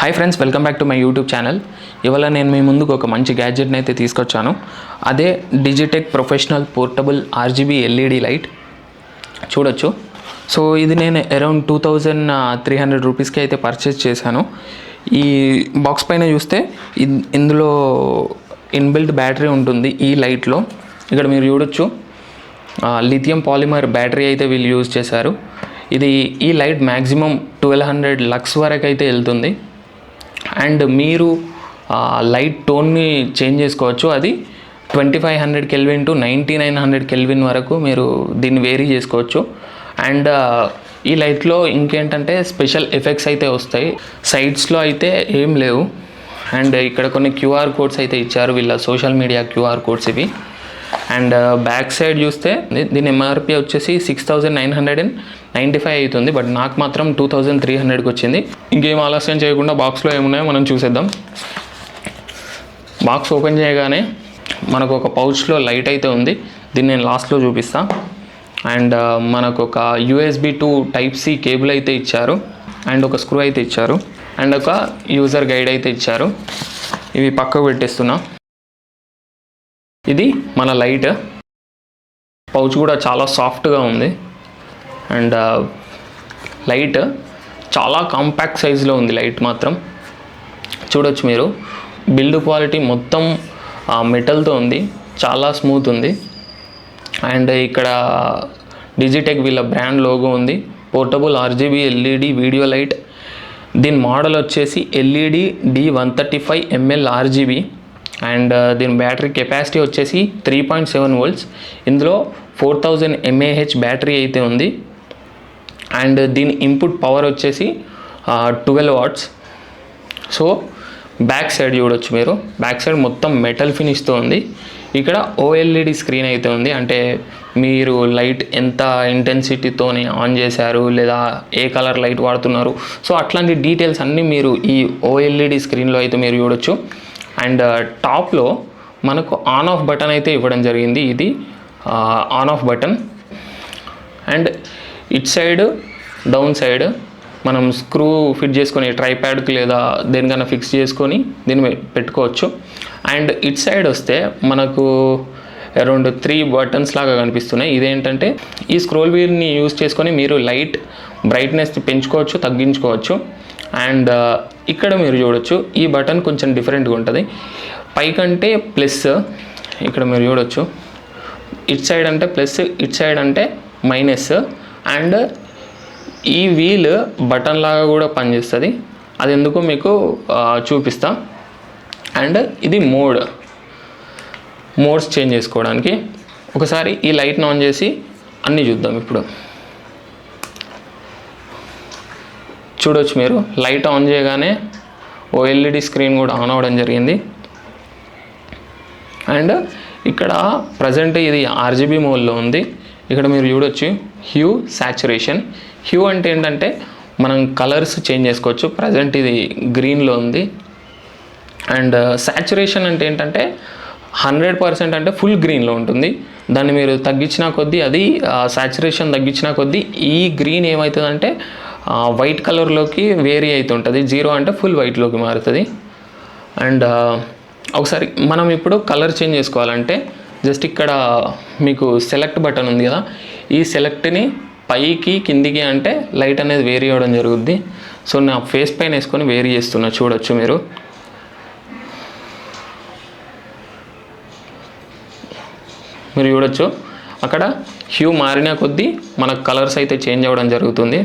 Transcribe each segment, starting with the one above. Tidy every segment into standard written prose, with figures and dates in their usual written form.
Hi friends, welcome back to my YouTube channel. ఇవాళ నేను మీ ముందుకు ఒక మంచి గ్యాడ్జెట్ని అయితే తీసుకొచ్చాను. అదే Digitek professional portable RGB LED light. చూడొచ్చు. సో ఇది నేను అరౌండ్ 2300 రూపీస్కి అయితే పర్చేస్ చేశాను. ఈ బాక్స్ పైన చూస్తే ఇందులో ఇన్బిల్ట్ బ్యాటరీ ఉంటుంది ఈ లైట్లో. ఇక్కడ మీరు చూడొచ్చు, లిథియం పాలిమర్ బ్యాటరీ అయితే వీళ్ళు యూజ్ చేశారు. ఈ లైట్ మ్యాక్సిమం 1200 లక్స్ వరకు అయితే వెళ్తుంది. అండ్ మీరు లైట్ టోన్ని చేంజ్ చేసుకోవచ్చు. అది 2500 కెల్విన్ టు 9900 కెల్విన్ వరకు మీరు దీన్ని వేరీ చేసుకోవచ్చు. అండ్ ఈ లైట్లో ఇంకేంటంటే స్పెషల్ ఎఫెక్ట్స్ అయితే వస్తాయి. సైడ్స్లో అయితే ఏం లేవు. అండ్ ఇక్కడ కొన్ని క్యూఆర్ కోడ్స్ అయితే ఇచ్చారు, వీళ్ళ సోషల్ మీడియా క్యూఆర్ కోడ్స్ ఇవి. అండ్ బ్యాక్ సైడ్ చూస్తే దీని ఎంఆర్పి వచ్చేసి 6995 అవుతుంది, బట్ నాకు మాత్రం 2300కి వచ్చింది. ఇంకేం ఆలస్యం చేయకుండా బాక్స్లో ఏమున్నాయో మనం చూసేద్దాం. బాక్స్ ఓపెన్ చేయగానే మనకు ఒక పౌచ్లో లైట్ అయితే ఉంది. దీన్ని నేను లాస్ట్లో చూపిస్తాను. అండ్ మనకు ఒక USB to Type-C కేబుల్ అయితే ఇచ్చారు. అండ్ ఒక స్క్రూ అయితే ఇచ్చారు. అండ్ ఒక యూజర్ గైడ్ అయితే ఇచ్చారు. ఇవి పక్కకు పెట్టేస్తున్నా. ఇది మన లైట్. పౌచ్ కూడా చాలా సాఫ్ట్గా ఉంది. అండ్ లైట్ చాలా కాంపాక్ట్ సైజులో ఉంది. లైట్ మాత్రం చూడొచ్చు మీరు. బిల్డ్ క్వాలిటీ మొత్తం మెటల్తో ఉంది, చాలా స్మూత్ ఉంది. అండ్ ఇక్కడ డిజిటెక్ వీళ్ళ బ్రాండ్ లోగో ఉంది. Portable RGB LED video light. దీని మోడల్ వచ్చేసి LED D135 ml RGB. And దీని బ్యాటరీ కెపాసిటీ వచ్చేసి 3.7 volts. ఇందులో 4000 mAh బ్యాటరీ అయితే ఉంది. అండ్ దీని ఇన్పుట్ పవర్ వచ్చేసి 12 watts. సో బ్యాక్ సైడ్ చూడొచ్చు మీరు. బ్యాక్ సైడ్ మొత్తం మెటల్ ఫినిష్తో ఉంది. ఇక్కడ OLED స్క్రీన్ అయితే ఉంది. అంటే మీరు లైట్ ఎంత ఇంటెన్సిటీతోని ఆన్ చేశారు, లేదా ఏ కలర్ లైట్ వాడుతున్నారు, సో అట్లాంటి డీటెయిల్స్ అన్నీ మీరు ఈ OLED స్క్రీన్లో అయితే మీరు చూడొచ్చు. అండ్ టాప్లో మనకు ఆన్ ఆఫ్ బటన్ అయితే ఇవ్వడం జరిగింది. ఇది on off button. And it side down side మనం స్క్రూ ఫిట్ చేసుకొని ట్రైప్యాడ్కి లేదా దేనికైనా ఫిక్స్ చేసుకొని దీన్ని పెట్టుకోవచ్చు. అండ్ ఇట్ సైడ్ వస్తే మనకు అరౌండ్ 3 బటన్స్ లాగా కనిపిస్తున్నాయి. ఇదేంటంటే ఈ స్క్రోల్ వీల్ని యూజ్ చేసుకొని మీరు లైట్ బ్రైట్నెస్ పెంచుకోవచ్చు, తగ్గించుకోవచ్చు. అండ్ ఇక్కడ మీరు చూడొచ్చు, ఈ బటన్ కొంచెం డిఫరెంట్గా ఉంటుంది. పైకంటే ప్లస్, ఇక్కడ మీరు చూడొచ్చు. ఇట్ సైడ్ అంటే ప్లస్, ఇట్ సైడ్ అంటే మైనస్. అండ్ ఈ వీల్ బటన్ లాగా కూడా పనిచేస్తుంది. అది ఎందుకో మీకు చూపిస్తా. అండ్ ఇది మోడ్స్ చేంజ్ చేసుకోవడానికి. ఒకసారి ఈ లైట్ని ఆన్ చేసి అన్నీ చూద్దాం. ఇప్పుడు చూడొచ్చు మీరు, లైట్ ఆన్ చేయగానే OLED స్క్రీన్ కూడా ఆన్ అవ్వడం జరిగింది. అండ్ ఇక్కడ ప్రజెంట్ ఇది RGB మోడ్లో ఉంది. ఇక్కడ మీరు చూడొచ్చు హ్యూ, సాచురేషన్. హ్యూ అంటే ఏంటంటే మనం కలర్స్ చేంజ్ చేసుకోవచ్చు. ప్రజెంట్ ఇది గ్రీన్లో ఉంది. అండ్ సాచురేషన్ అంటే ఏంటంటే 100% అంటే ఫుల్ గ్రీన్లో ఉంటుంది. దాన్ని మీరు తగ్గించిన కొద్దీ, అది సాచురేషన్ తగ్గించిన కొద్దీ ఈ గ్రీన్ ఏమవుతుందంటే వైట్ కలర్లోకి వేరీ అవుతుంటుంది. 0 అంటే ఫుల్ వైట్లోకి మారుతుంది. అండ్ ఒకసారి మనం ఇప్పుడు కలర్ చేంజ్ చేసుకోవాలంటే జస్ట్ ఇక్కడ మీకు సెలెక్ట్ బటన్ ఉంది కదా, ఈ సెలెక్ట్ని పైకి కిందికి అంటే లైట్ అనేది వేరీ అవ్వడం జరుగుద్ది. సో నా ఫేస్ పైన వేసుకొని వేరీ చేస్తున్నా. చూడొచ్చు మీరు. చూడొచ్చు అక్కడ హ్యూ మారిన కొద్దీ మనకు కలర్స్ అయితే చేంజ్ అవ్వడం జరుగుతుంది.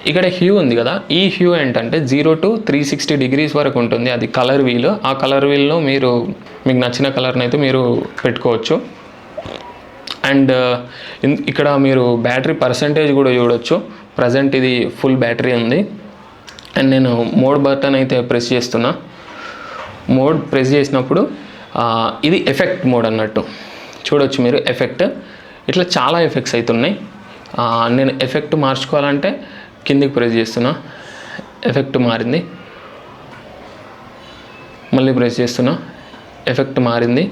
ఇక్కడ హ్యూ ఉంది కదా, ఈ హ్యూ ఏంటంటే 0 to 360 degrees వరకు ఉంటుంది. అది కలర్ వీల్. ఆ కలర్ వీల్లో మీకు నచ్చిన కలర్ని అయితే మీరు పెట్టుకోవచ్చు. అండ్ ఇక్కడ మీరు బ్యాటరీ పర్సంటేజ్ కూడా చూడొచ్చు. ప్రజెంట్ ఇది ఫుల్ బ్యాటరీ ఉంది. అండ్ నేను మోడ్ బటన్ అయితే ప్రెస్ చేస్తున్నా. మోడ్ ప్రెస్ చేసినప్పుడు ఇది ఎఫెక్ట్ మోడ్ అన్నట్టు. చూడొచ్చు మీరు ఎఫెక్ట్. ఇట్లా చాలా ఎఫెక్ట్స్ అవుతున్నాయి. నేను ఎఫెక్ట్ మార్చుకోవాలంటే కిందికి ప్రెస్ చేస్తున్నా, ఎఫెక్ట్ మారింది. మళ్ళీ ప్రెస్ చేస్తున్నా, ఎఫెక్ట్ మారింది.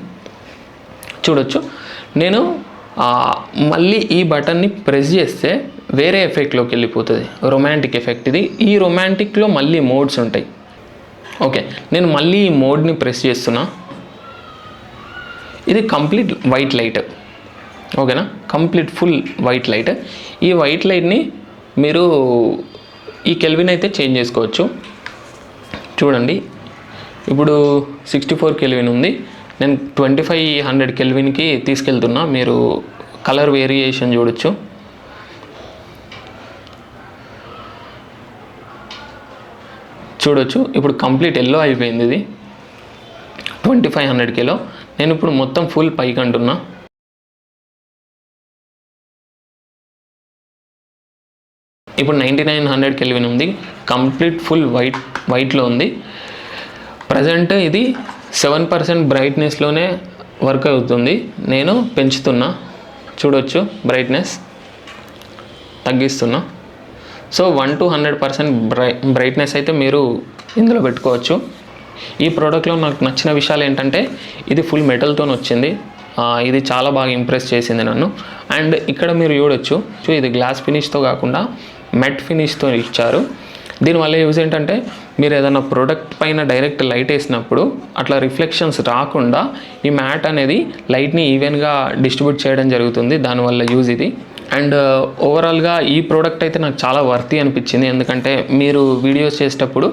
చూడొచ్చు. నేను మళ్ళీ ఈ బటన్ని ప్రెస్ చేస్తే వేరే ఎఫెక్ట్లోకి వెళ్ళిపోతుంది. రొమాంటిక్ ఎఫెక్ట్ ఇది. ఈ రొమాంటిక్లో మళ్ళీ మోడ్స్ ఉంటాయి. ఓకే, నేను మళ్ళీ ఈ మోడ్ని ప్రెస్ చేస్తున్నా. ఇది కంప్లీట్ వైట్ లైట్, ఓకేనా, కంప్లీట్ ఫుల్ వైట్ లైట్. ఈ వైట్ లైట్ని మీరు ఈ కెల్విన్ అయితే చేంజ్ చేసుకోవచ్చు. చూడండి, ఇప్పుడు 64 కెల్విన్ ఉంది, నేను 2500 కెల్విన్కి తీసుకెళ్తున్నా. మీరు కలర్ వేరియేషన్ చూడొచ్చు. ఇప్పుడు కంప్లీట్ ఎల్లో అయిపోయింది. ఇది 2500Kలో. నేను ఇప్పుడు మొత్తం ఫుల్ పైకి అంటున్నా. ఇప్పుడు 9900 కెల్విన్ ఉంది, కంప్లీట్ ఫుల్ వైట్లో ఉంది. ప్రజెంట్ ఇది 7% బ్రైట్నెస్లోనే వర్క్ అవుతుంది. నేను పెంచుతున్నా, చూడొచ్చు, బ్రైట్నెస్ తగ్గిస్తున్నా. సో 1 to 100% బ్రైట్నెస్ అయితే మీరు ఇందులో పెట్టుకోవచ్చు. ఈ ప్రోడక్ట్లో నాకు నచ్చిన విషయాలు ఏంటంటే ఇది ఫుల్ మెటల్తో వచ్చింది. ఇది చాలా బాగా ఇంప్రెస్ చేసింది నన్ను. అండ్ ఇక్కడ మీరు చూడొచ్చు, ఇది గ్లాస్ ఫినిష్తో కాకుండా మెట్ ఫినిష్తో ఇచ్చారు. దీనివల్ల యూజ్ ఏంటంటే మీరు ఏదైనా ప్రోడక్ట్ పైన డైరెక్ట్ లైట్ వేసినప్పుడు అట్లా రిఫ్లెక్షన్స్ రాకుండా ఈ మ్యాట్ అనేది లైట్ని ఈవెన్గా డిస్ట్రిబ్యూట్ చేయడం జరుగుతుంది. దానివల్ల యూజ్ ఇది. అండ్ ఓవరాల్గా ఈ ప్రోడక్ట్ అయితే నాకు చాలా వర్తీ అనిపించింది. ఎందుకంటే మీరు వీడియోస్ చేసేటప్పుడు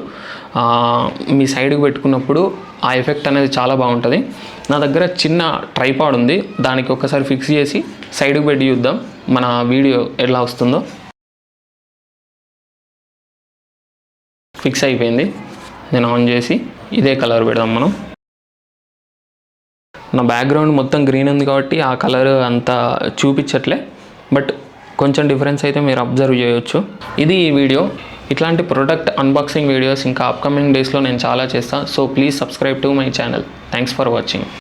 మీ సైడ్కి పెట్టుకున్నప్పుడు ఆ ఎఫెక్ట్ అనేది చాలా బాగుంటుంది. నా దగ్గర చిన్న ట్రైపాడ్ ఉంది, దానికి ఒకసారి ఫిక్స్ చేసి సైడ్కి పెట్టి చూద్దాం మన వీడియో ఎలా వస్తుందో. ఫిక్స్ అయిపోయింది. నేను ఆన్ చేసి ఇదే కలర్ పెడదాం మనం. నా బ్యాక్గ్రౌండ్ మొత్తం గ్రీన్ ఉంది కాబట్టి ఆ కలర్ అంత చూపించట్లే, బట్ కొంచెం డిఫరెన్స్ అయితే మీరు అబ్జర్వ్ చేయొచ్చు. ఇది ఈ వీడియో. ఇట్లాంటి ప్రోడక్ట్ అన్బాక్సింగ్ వీడియోస్ ఇంకా అప్కమింగ్ డేస్లో నేను చాలా చేస్తాను. So please subscribe to my channel. Thanks for watching.